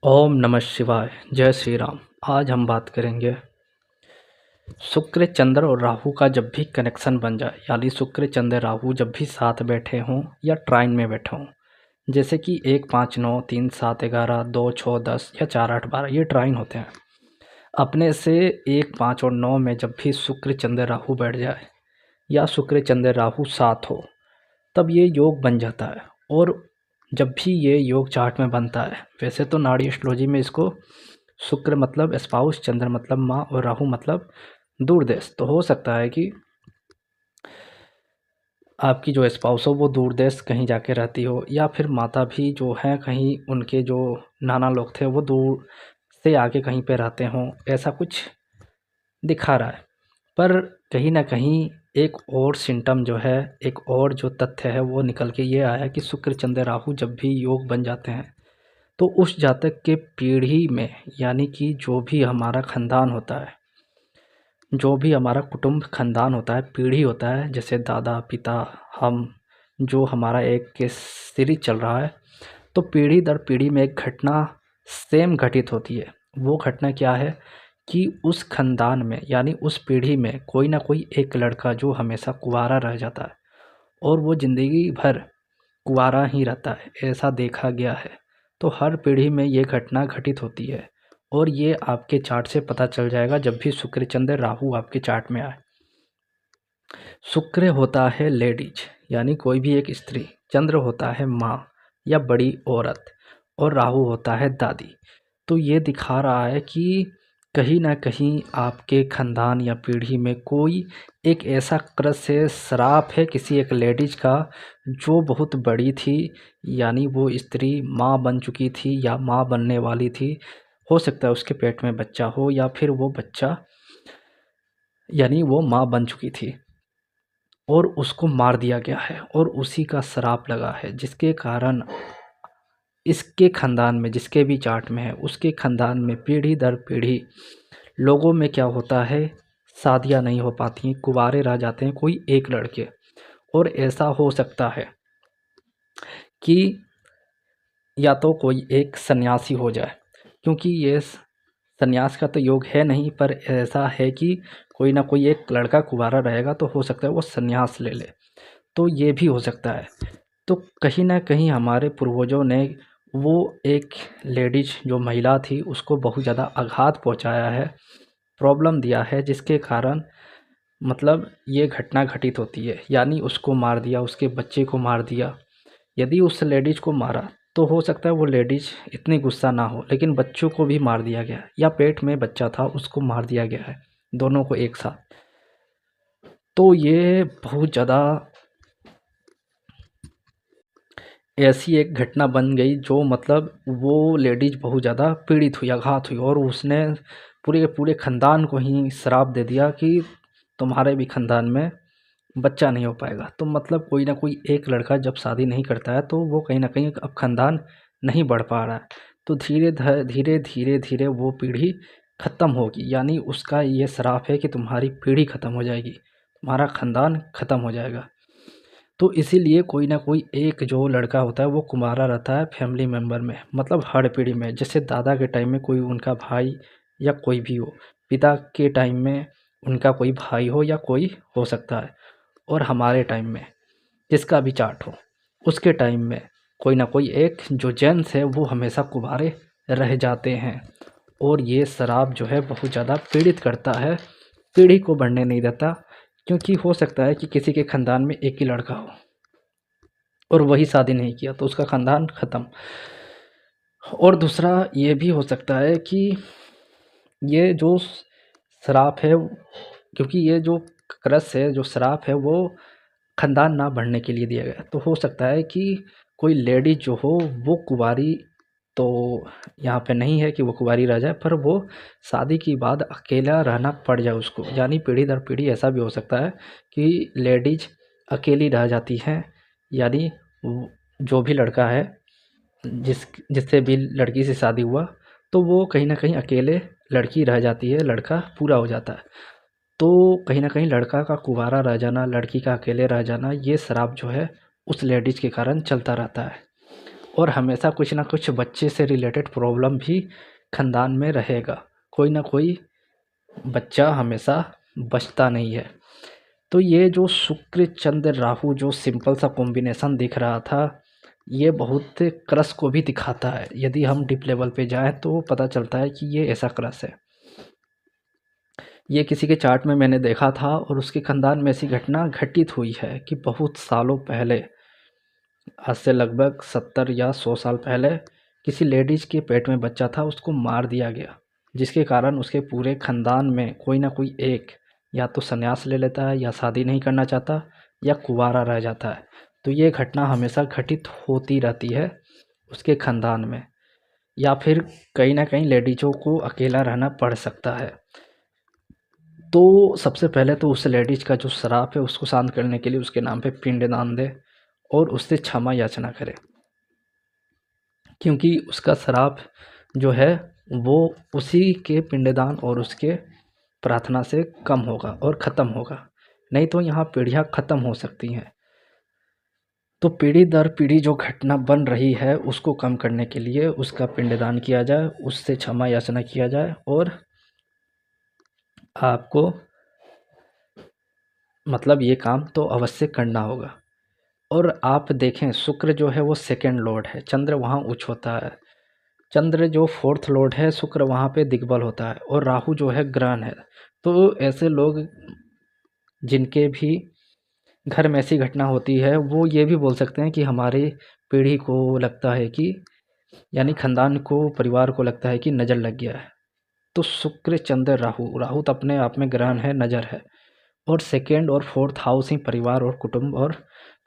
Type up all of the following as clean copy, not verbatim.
ओम नमः शिवाय। जय श्री राम। आज हम बात करेंगे शुक्र चंद्र और राहु का जब भी कनेक्शन बन जाए, यानी शुक्र चंद्र राहु जब भी साथ बैठे हों या ट्राइन में बैठे हों, जैसे कि 1 5 9 3 7 11 2 6 10 या 4 8 12 ये ट्राइन होते हैं। अपने से 1 5 और 9 में जब भी शुक्र चंद्र राहु बैठ जाए या शुक्र चंद्र राहु साथ हो, तब ये योग बन जाता है। और जब भी ये योग चार्ट में बनता है, वैसे तो नाड़ी एस्ट्रोलॉजी में इसको शुक्र मतलब स्पाउस, चंद्र मतलब माँ और राहु मतलब दूर देश। तो हो सकता है कि आपकी जो स्पाउस हो वो दूर देश कहीं जाके रहती हो, या फिर माता भी जो हैं कहीं उनके जो नाना लोग थे वो दूर से आके कहीं पे रहते हों, ऐसा कुछ दिखा रहा है। पर कहीं न कहीं एक और सिम्पटम जो है, एक और जो तथ्य है वो निकल के ये आया कि शुक्र चंद्र राहु जब भी योग बन जाते हैं, तो उस जातक के पीढ़ी में, यानी कि जो भी हमारा ख़ानदान होता है, जो भी हमारा कुटुंब ख़ानदान होता है, पीढ़ी होता है, जैसे दादा, पिता, हम, जो हमारा एक के सीरीज़ चल रहा है, तो पीढ़ी दर पीढ़ी में एक घटना सेम घटित होती है। वो घटना क्या है कि उस ख़ानदान में, यानी उस पीढ़ी में कोई ना कोई एक लड़का जो हमेशा कुँवारा रह जाता है और वो ज़िंदगी भर कुँवारा ही रहता है, ऐसा देखा गया है। तो हर पीढ़ी में ये घटना घटित होती है और ये आपके चार्ट से पता चल जाएगा जब भी शुक्र चंद्र राहु आपके चार्ट में आए। शुक्र होता है लेडीज, यानी कोई भी एक स्त्री, चंद्र होता है माँ या बड़ी औरत, और राहु होता है दादी। तो ये दिखा रहा है कि कहीं न कहीं आपके ख़ानदान या पीढ़ी में कोई एक ऐसा कर्स है, श्राप है किसी एक लेडीज का जो बहुत बड़ी थी, यानी वो स्त्री माँ बन चुकी थी या माँ बनने वाली थी। हो सकता है उसके पेट में बच्चा हो, या फिर वो बच्चा, यानी वो माँ बन चुकी थी और उसको मार दिया गया है और उसी का श्राप लगा है, जिसके कारण इसके ख़ानदान में, जिसके भी चार्ट में है, उसके ख़ानदान में पीढ़ी दर पीढ़ी लोगों में क्या होता है, शादियां नहीं हो पाती हैं, कुंवारे रह जाते हैं कोई एक लड़के। और ऐसा हो सकता है कि या तो कोई एक सन्यासी हो जाए, क्योंकि ये सन्यास का तो योग है नहीं, पर ऐसा है कि कोई ना कोई एक लड़का कुंवारा रहेगा तो हो सकता है वो सन्यास ले ले। तो ये भी हो सकता है। तो कहीं न कहीं हमारे पूर्वजों ने वो एक लेडीज जो महिला थी उसको बहुत ज़्यादा आघात पहुँचाया है, प्रॉब्लम दिया है, जिसके कारण मतलब ये घटना घटित होती है, यानी उसको मार दिया, उसके बच्चे को मार दिया। यदि उस लेडीज़ को मारा तो हो सकता है वो लेडीज़ इतनी गुस्सा ना हो, लेकिन बच्चों को भी मार दिया गया, या पेट में बच्चा था उसको मार दिया गया है, दोनों को एक साथ। तो ये बहुत ज़्यादा ऐसी एक घटना बन गई जो मतलब वो लेडीज़ बहुत ज़्यादा पीड़ित हुई, आघात हुई, और उसने पूरे के पूरे ख़ानदान को ही श्राप दे दिया कि तुम्हारे भी ख़ानदान में बच्चा नहीं हो पाएगा। तो मतलब कोई ना कोई एक लड़का जब शादी नहीं करता है तो वो कहीं न कहीं अब ख़ानदान नहीं बढ़ पा रहा है। तो धीरे-धीरे वो पीढ़ी ख़त्म होगी, यानी उसका ये श्राप है कि तुम्हारी पीढ़ी ख़त्म हो जाएगी, तुम्हारा ख़ानदान ख़त्म हो जाएगा। तो इसीलिए कोई ना कोई एक जो लड़का होता है वो कुँवारा रहता है फैमिली मेंबर में, मतलब हर पीढ़ी में। जैसे दादा के टाइम में कोई उनका भाई या कोई भी हो, पिता के टाइम में उनका कोई भाई हो या कोई हो सकता है, और हमारे टाइम में जिसका भी चार्ट हो, उसके टाइम में कोई ना कोई एक जो जेंट्स है वो हमेशा कुँवारे रह जाते हैं। और ये श्राप जो है बहुत ज़्यादा पीड़ित करता है, पीढ़ी को बढ़ने नहीं देता, क्योंकि हो सकता है कि किसी के ख़ानदान में एक ही लड़का हो और वही शादी नहीं किया तो उसका ख़ानदान ख़त्म। और दूसरा ये भी हो सकता है कि ये जो श्राप है, क्योंकि ये जो क्रस है, जो श्राप है, वो ख़ानदान ना बढ़ने के लिए दिया गया है। तो हो सकता है कि कोई लेडीज़ जो हो वो कुँवारी, तो यहाँ पे नहीं है कि वो कुँवारी रह जाए, पर वो शादी के बाद अकेला रहना पड़ जाए उसको, यानी पीढ़ी दर पीढ़ी ऐसा भी हो सकता है कि लेडीज़ अकेली रह जाती हैं, यानी जो भी लड़का है जिससे भी लड़की से शादी हुआ, तो वो कहीं न कहीं अकेले लड़की रह जाती है, लड़का पूरा हो जाता है। तो कहीं न कहीं लड़का का कुँवारा रह जाना, लड़की का अकेले रह जाना, ये श्राप जो है उस लेडीज़ के कारण चलता रहता है। और हमेशा कुछ ना कुछ बच्चे से रिलेटेड प्रॉब्लम भी ख़ानदान में रहेगा। कोई ना कोई बच्चा हमेशा बचता नहीं है। तो ये जो शुक्र चंद्र राहु जो सिंपल सा कॉम्बिनेशन दिख रहा था, ये बहुत क्रस को भी दिखाता है। यदि हम डीप लेवल पे जाएँ तो पता चलता है कि ये ऐसा क्रस है। ये किसी के चार्ट में मैंने देखा था और उसके ख़ानदान में ऐसी घटना घटित हुई है कि बहुत सालों पहले, आज से लगभग 70 या 100 साल पहले, किसी लेडीज़ के पेट में बच्चा था, उसको मार दिया गया, जिसके कारण उसके पूरे ख़ानदान में कोई ना कोई एक या तो संन्यास ले लेता है, या शादी नहीं करना चाहता, या कुंवारा रह जाता है। तो ये घटना हमेशा घटित होती रहती है उसके ख़ानदान में, या फिर कहीं ना कहीं लेडीज़ों को अकेला रहना पड़ सकता है। तो सबसे पहले तो उस लेडीज़ का जो श्राप है उसको शांत करने के लिए उसके नाम पे पिंडदान दे और उससे क्षमा याचना करे, क्योंकि उसका श्राप जो है वो उसी के पिंडदान और उसके प्रार्थना से कम होगा और ख़त्म होगा। नहीं तो यहाँ पीढ़ियाँ ख़त्म हो सकती हैं। तो पीढ़ी दर पीढ़ी जो घटना बन रही है उसको कम करने के लिए उसका पिंडदान किया जाए, उससे क्षमा याचना किया जाए, और आपको मतलब ये काम तो अवश्य करना होगा। और आप देखें, शुक्र जो है वो सेकंड लॉर्ड है, चंद्र वहाँ उच्च होता है। चंद्र जो फोर्थ लॉर्ड है, शुक्र वहाँ पे दिग्बल होता है, और राहु जो है ग्रहण है। तो ऐसे लोग जिनके भी घर में ऐसी घटना होती है, वो ये भी बोल सकते हैं कि हमारी पीढ़ी को लगता है कि, यानी खानदान को, परिवार को लगता है कि नज़र लग गया है। तो शुक्र चंद्र राहु, राहु तो अपने आप में ग्रहण है, नज़र है, और सेकेंड और फोर्थ हाउस ही परिवार और कुटुंब और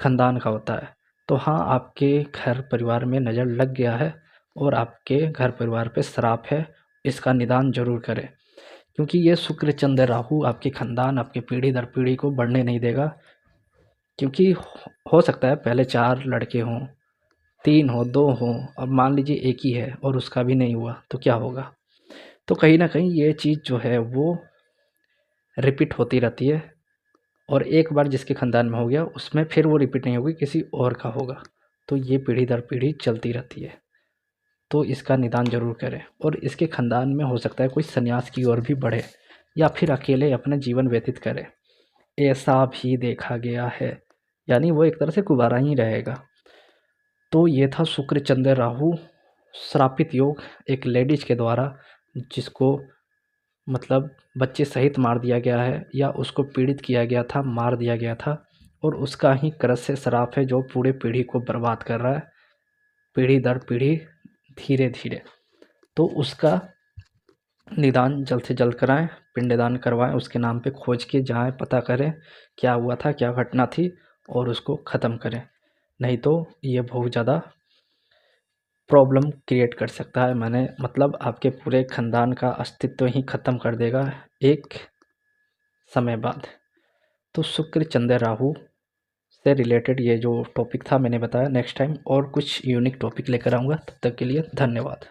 ख़ानदान का होता है। तो हाँ, आपके घर परिवार में नज़र लग गया है और आपके घर परिवार पे श्राप है, इसका निदान ज़रूर करें, क्योंकि ये शुक्र चंद्र राहु आपके ख़ानदान, आपकी पीढ़ी दर पीढ़ी को बढ़ने नहीं देगा। क्योंकि हो सकता है पहले 4 लड़के हों, 3 हो, 2 हों, अब मान लीजिए एक ही है और उसका भी नहीं हुआ, तो क्या होगा? तो कहीं न कहीं ये चीज़ जो है वो रिपीट होती रहती है, और एक बार जिसके ख़ानदान में हो गया उसमें फिर वो रिपीट नहीं होगी, किसी और का होगा। तो ये पीढ़ी दर पीढ़ी चलती रहती है। तो इसका निदान ज़रूर करें, और इसके ख़ानदान में हो सकता है कोई सन्यास की ओर भी बढ़े, या फिर अकेले अपना जीवन व्यतीत करे, ऐसा भी देखा गया है। यानी वो एक तरह से कुँवारा ही रहेगा। तो ये था शुक्र चंद्र राहु श्रापित योग, एक लेडीज़ के द्वारा, जिसको मतलब बच्चे सहित मार दिया गया है, या उसको पीड़ित किया गया था, मार दिया गया था, और उसका ही कर्ज से श्राप है जो पूरे पीढ़ी को बर्बाद कर रहा है, पीढ़ी दर पीढ़ी, धीरे धीरे। तो उसका निदान जल्द से जल्द कराएं, पिंडदान करवाएं, उसके नाम पे खोज के जाएं, पता करें क्या हुआ था, क्या घटना थी, और उसको ख़त्म करें। नहीं तो ये बहुत ज़्यादा प्रॉब्लम क्रिएट कर सकता है। मैंने मतलब आपके पूरे ख़ानदान का अस्तित्व ही ख़त्म कर देगा एक समय बाद। तो शुक्र चंद्र राहु से रिलेटेड ये जो टॉपिक था मैंने बताया। नेक्स्ट टाइम और कुछ यूनिक टॉपिक लेकर आऊँगा। तब तक के लिए धन्यवाद।